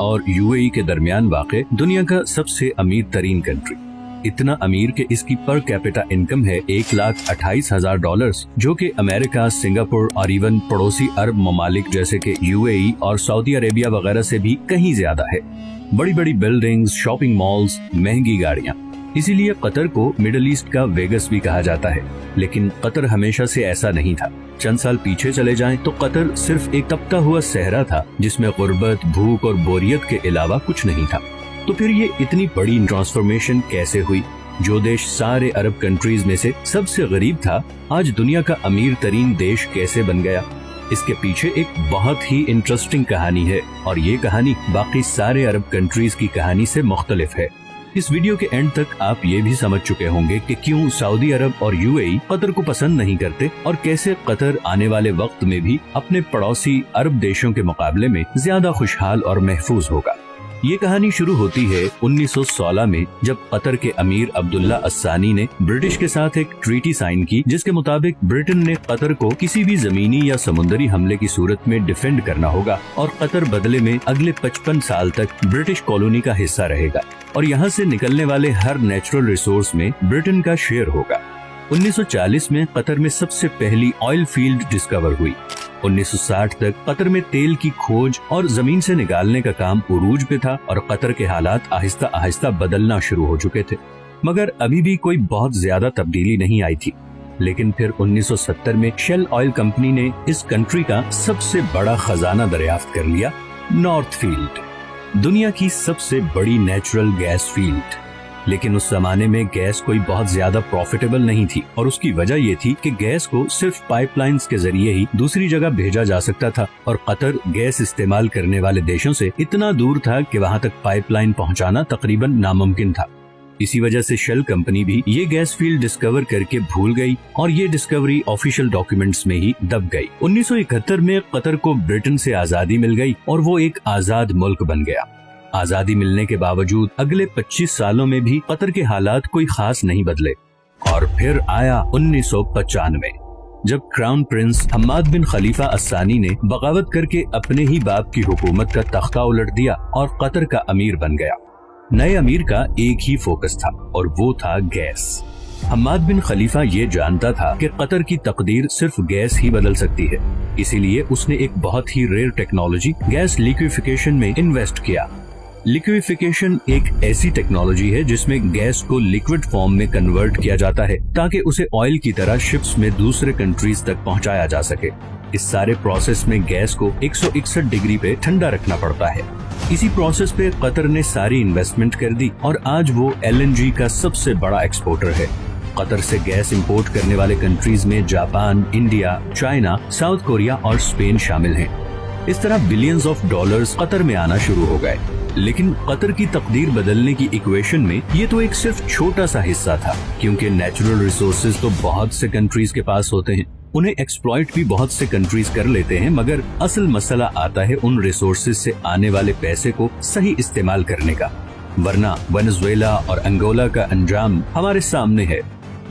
और यूएई के दरमियान वाक़े दुनिया का सबसे अमीर तरीन कंट्री। इतना अमीर कि इसकी पर कैपिटा इनकम है $1,28,000, जो कि अमेरिका, सिंगापुर और इवन पड़ोसी अरब ममालिक जैसे कि यूएई और सऊदी अरेबिया वगैरह से भी कहीं ज्यादा है। बड़ी बड़ी बिल्डिंग्स, शॉपिंग मॉल्स, महंगी गाड़ियाँ। इसीलिए कतर को मिडिल ईस्ट का वेगस भी कहा जाता है। लेकिन कतर हमेशा से ऐसा नहीं था। चंद साल पीछे चले जाएं तो कतर सिर्फ एक तपता हुआ सहरा था जिसमें गुर्बत, भूख और बोरियत के अलावा कुछ नहीं था। तो फिर ये इतनी बड़ी ट्रांसफॉर्मेशन कैसे हुई? जो देश सारे अरब कंट्रीज में से सबसे गरीब था, आज दुनिया का अमीर तरीन देश कैसे बन गया? इसके पीछे एक बहुत ही इंटरेस्टिंग कहानी है और ये कहानी बाकी सारे अरब कंट्रीज की कहानी से मुख्तलिफ है। इस वीडियो के एंड तक आप ये भी समझ चुके होंगे कि क्यों सऊदी अरब और यूएई कतर को पसंद नहीं करते और कैसे कतर आने वाले वक्त में भी अपने पड़ोसी अरब देशों के मुकाबले में ज्यादा खुशहाल और महफूज होगा। ये कहानी शुरू होती है 1916 में, जब कतर के अमीर अब्दुल्ला अस्सानी ने ब्रिटिश के साथ एक ट्रीटी साइन की, जिसके मुताबिक ब्रिटेन ने कतर को किसी भी जमीनी या समुद्री हमले की सूरत में डिफेंड करना होगा और कतर बदले में अगले 55 साल तक ब्रिटिश कॉलोनी का हिस्सा रहेगा और यहाँ से निकलने वाले हर नेचुरल रिसोर्स में ब्रिटेन का शेयर होगा। 1940 में कतर में सबसे पहली ऑयल फील्ड डिस्कवर हुई। 1960 तक कतर में तेल की खोज और जमीन से निकालने का काम उरूज पे था और कतर के हालात आहिस्ता आहिस्ता बदलना शुरू हो चुके थे, मगर अभी भी कोई बहुत ज्यादा तब्दीली नहीं आई थी। लेकिन फिर 1970 में शेल ऑयल कंपनी ने इस कंट्री का सबसे बड़ा खजाना दरियाफ्त कर लिया, नॉर्थ फील्ड, दुनिया की सबसे बड़ी नेचुरल गैस फील्ड। लेकिन उस जमाने में गैस कोई बहुत ज्यादा प्रॉफिटेबल नहीं थी और उसकी वजह ये थी कि गैस को सिर्फ पाइपलाइंस के जरिए ही दूसरी जगह भेजा जा सकता था और कतर गैस इस्तेमाल करने वाले देशों से इतना दूर था कि वहाँ तक पाइपलाइन पहुँचाना तकरीबन नामुमकिन था। इसी वजह से शेल कंपनी भी ये गैस फील्ड डिस्कवर करके भूल गई और ये डिस्कवरी ऑफिशियल डॉक्यूमेंट्स में ही दब गई। 1971 में कतर को ब्रिटेन से आजादी मिल गई और वो एक आजाद मुल्क बन गया। आजादी मिलने के बावजूद अगले 25 सालों में भी कतर के हालात कोई खास नहीं बदले और फिर आया 1995, जब क्राउन प्रिंस हम्माद बिन खलीफा अस्सानी ने बगावत करके अपने ही बाप की हुकूमत का तख्ता उलट दिया और कतर का अमीर बन गया। नए अमीर का एक ही फोकस था और वो था गैस। हम्माद बिन खलीफा ये जानता था कि कतर की तकदीर सिर्फ गैस ही बदल सकती है, इसीलिए उसने एक बहुत ही रेयर टेक्नोलॉजी गैस लिक्विफिकेशन में इन्वेस्ट किया। लिक्विफिकेशन एक ऐसी टेक्नोलॉजी है जिसमें गैस को लिक्विड फॉर्म में कन्वर्ट किया जाता है ताकि उसे ऑयल की तरह शिप्स में दूसरे कंट्रीज तक पहुंचाया जा सके। इस सारे प्रोसेस में गैस को 161 डिग्री पे ठंडा रखना पड़ता है। इसी प्रोसेस पे कतर ने सारी इन्वेस्टमेंट कर दी और आज वो LNG का सबसे बड़ा एक्सपोर्टर है। कतर से गैस इंपोर्ट करने वाले कंट्रीज में Japan, India, China, south Korea और स्पेन शामिल हैं। इस तरह बिलियंस ऑफ डॉलर्स कतर में आना शुरू हो गए। लेकिन कतर की तकदीर बदलने की इक्वेशन में ये तो एक सिर्फ छोटा सा हिस्सा था, क्योंकि नेचुरल रिसोर्सेज तो बहुत से कंट्रीज के पास होते हैं, उन्हें एक्सप्लॉइट भी बहुत से कंट्रीज कर लेते हैं, मगर असल मसला आता है उन रिसोर्सेज से आने वाले पैसे को सही इस्तेमाल करने का। वरना वेनेजुएला और अंगोला का अंजाम हमारे सामने है।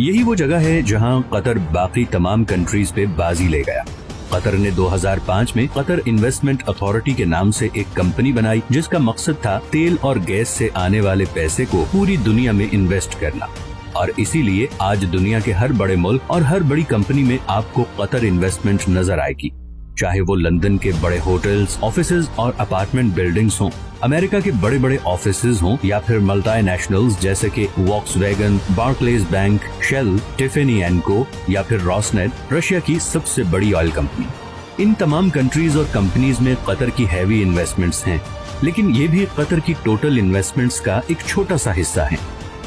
यही वो जगह है जहां कतर बाकी तमाम कंट्रीज पे बाजी ले गया। कतर ने 2005 में कतर इन्वेस्टमेंट अथॉरिटी के नाम से एक कंपनी बनाई जिसका मकसद था तेल और गैस से आने वाले पैसे को पूरी दुनिया में इन्वेस्ट करना। और इसीलिए आज दुनिया के हर बड़े मुल्क और हर बड़ी कंपनी में आपको कतर इन्वेस्टमेंट नजर आएगी, चाहे वो लंदन के बड़े होटल्स, ऑफिसेज और अपार्टमेंट बिल्डिंग्स हों, अमेरिका के बड़े बड़े ऑफिसेज हों या फिर मल्टीनेशनल्स जैसे कि Volkswagen, Barclays bank, Shell, Tiffany and co या फिर रॉसनेट, रशिया की सबसे बड़ी ऑयल कंपनी। इन तमाम कंट्रीज और कंपनीज में कतर की हैवी इन्वेस्टमेंट्स हैं, लेकिन ये भी कतर की टोटल इन्वेस्टमेंट्स का एक छोटा सा हिस्सा है।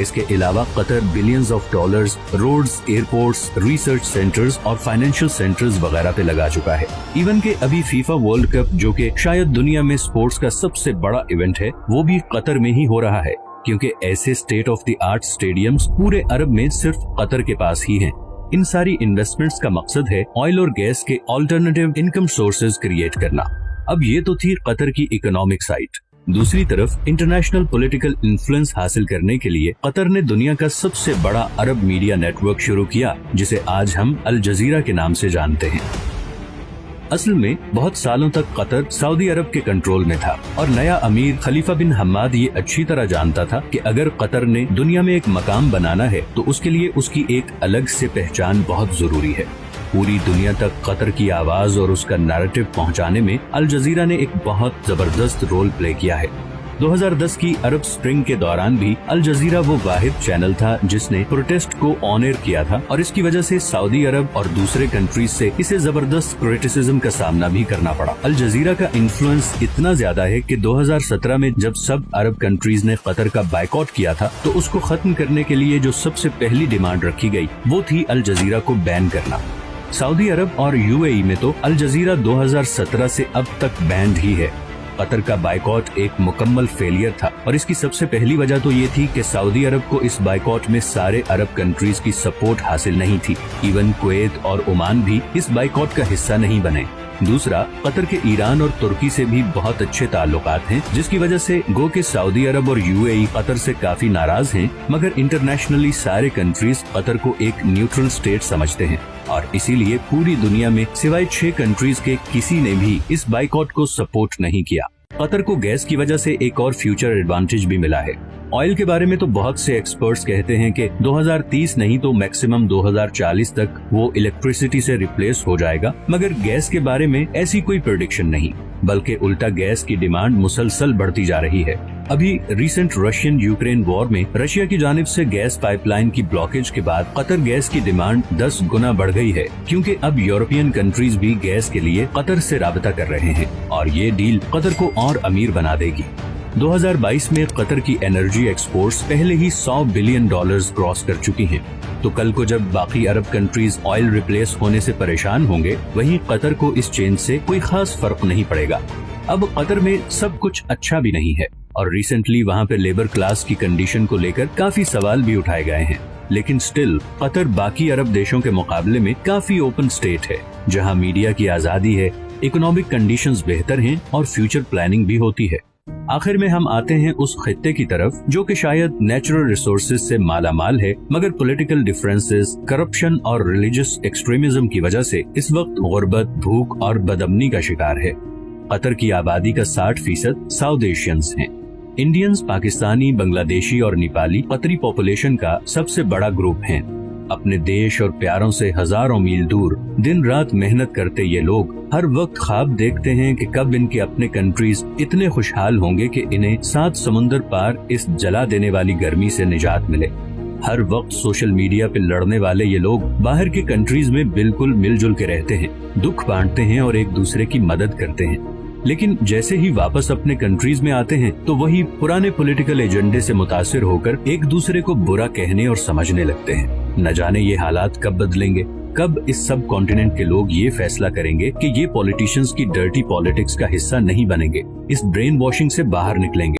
इसके अलावा Qatar billions of dollars roads, airports, research centres और फाइनेंशियल सेंटर्स वगैरह पे लगा चुका है। इवन के अभी फीफा वर्ल्ड कप, जो कि शायद दुनिया में स्पोर्ट्स का सबसे बड़ा इवेंट है, वो भी कतर में ही हो रहा है, क्योंकि ऐसे state of the art stadiums पूरे अरब में सिर्फ कतर के पास ही हैं। इन सारी इन्वेस्टमेंट्स का मकसद है ऑयल और गैस के ऑल्टरनेटिव इनकम सोर्सेज क्रिएट करना। अब ये तो थी कतर की इकोनॉमिक साइड। दूसरी तरफ इंटरनेशनल पॉलिटिकल इन्फ्लुएंस हासिल करने के लिए कतर ने दुनिया का सबसे बड़ा अरब मीडिया नेटवर्क शुरू किया, जिसे आज हम अल जजीरा के नाम से जानते हैं। असल में बहुत सालों तक कतर सऊदी अरब के कंट्रोल में था और नया अमीर खलीफा बिन हम्माद ये अच्छी तरह जानता था कि अगर कतर ने दुनिया में एक मकाम बनाना है तो उसके लिए उसकी एक अलग से पहचान बहुत जरूरी है। पूरी दुनिया तक कतर की आवाज और उसका नैरेटिव पहुंचाने में अल जजीरा ने एक बहुत जबरदस्त रोल प्ले किया है। 2010 की अरब स्प्रिंग के दौरान भी अल जजीरा वो वाहिद चैनल था जिसने प्रोटेस्ट को ऑन एयर किया था और इसकी वजह से सऊदी अरब और दूसरे कंट्रीज से इसे जबरदस्त क्रिटिसिज्म का सामना भी करना पड़ा। अल जजीरा का इन्फ्लुएंस इतना ज्यादा है कि 2017 में जब सब अरब कंट्रीज ने कतर का बायकॉट किया था तो उसको खत्म करने के लिए जो सबसे पहली डिमांड रखी गई वो थी अल जजीरा को बैन करना। सऊदी अरब और यूएई में तो अल जजीरा 2017 से अब तक बैंड ही है। कतर का बायकॉट एक मुकम्मल फेलियर था और इसकी सबसे पहली वजह तो ये थी कि सऊदी अरब को इस बायकॉट में सारे अरब कंट्रीज की सपोर्ट हासिल नहीं थी। इवन कुवैत और ओमान भी इस बायकॉट का हिस्सा नहीं बने। दूसरा, कतर के ईरान और तुर्की से भी बहुत अच्छे ताल्लुकात हैं, जिसकी वजह से गो के सऊदी अरब और यूएई कतर से काफी नाराज हैं, मगर इंटरनेशनली सारे कंट्रीज कतर को एक न्यूट्रल स्टेट समझते हैं और इसीलिए पूरी दुनिया में सिवाय 6 कंट्रीज के किसी ने भी इस बायकॉट को सपोर्ट नहीं किया। कतर को गैस की वजह से एक और फ्यूचर एडवांटेज भी मिला है। ऑयल के बारे में तो बहुत से एक्सपर्ट्स कहते हैं कि 2030 नहीं तो मैक्सिमम 2040 तक वो इलेक्ट्रिसिटी से रिप्लेस हो जाएगा, मगर गैस के बारे में ऐसी कोई प्रेडिक्शन नहीं, बल्कि उल्टा गैस की डिमांड मुसलसल बढ़ती जा रही है। अभी रिसेंट रशियन यूक्रेन वॉर में रशिया की जानिब से गैस पाइपलाइन की ब्लॉकेज के बाद कतर गैस की डिमांड 10 गुना बढ़ गई है, क्योंकि अब यूरोपियन कंट्रीज भी गैस के लिए कतर से राबता कर रहे हैं और ये डील कतर को और अमीर बना देगी। 2022 में कतर की एनर्जी एक्सपोर्ट्स पहले ही $100 बिलियन क्रॉस कर चुकी हैं। तो कल को जब बाकी अरब कंट्रीज ऑयल रिप्लेस होने से परेशान होंगे, वहीं कतर को इस चेंज से कोई खास फर्क नहीं पड़ेगा। अब कतर में सब कुछ अच्छा भी नहीं है और रिसेंटली वहाँ पे लेबर क्लास की कंडीशन को लेकर काफी सवाल भी उठाए गए हैं, लेकिन स्टिल कतर बाकी अरब देशों के मुकाबले में काफी ओपन स्टेट है, जहाँ मीडिया की आजादी है, इकोनॉमिक कंडीशंस बेहतर हैं और फ्यूचर प्लानिंग भी होती है। आखिर में हम आते हैं उस खित्ते की तरफ जो कि शायद नेचुरल रिसोर्सेज से माला माल है, मगर पॉलिटिकल डिफरेंसेस, करप्शन और रिलीजियस एक्सट्रीमिज्म की वजह से इस वक्त गुर्बत, भूख और बदअमनी का शिकार है। कतर की आबादी का 60% साउथ एशियंस हैं। इंडियंस, पाकिस्तानी, बांग्लादेशी और नेपाली कतरी पॉपुलेशन का सबसे बड़ा ग्रुप हैं। अपने देश और प्यारों से हजारों मील दूर दिन रात मेहनत करते ये लोग हर वक्त ख्वाब देखते हैं कि कब इनके अपने कंट्रीज इतने खुशहाल होंगे कि इन्हें 7 समुंदर पार इस जला देने वाली गर्मी से निजात मिले। हर वक्त सोशल मीडिया पे लड़ने वाले ये लोग बाहर के कंट्रीज में बिल्कुल मिलजुल के रहते हैं, दुख बांटते हैं और एक दूसरे की मदद करते हैं, लेकिन जैसे ही वापस अपने कंट्रीज में आते हैं तो वही पुराने पॉलिटिकल एजेंडे से मुतासिर होकर एक दूसरे को बुरा कहने और समझने लगते हैं। न जाने ये हालात कब बदलेंगे, कब इस सब कॉन्टिनेंट के लोग ये फैसला करेंगे कि ये पॉलिटिशियंस की डर्टी पॉलिटिक्स का हिस्सा नहीं बनेंगे, इस ब्रेन वॉशिंग से बाहर निकलेंगे।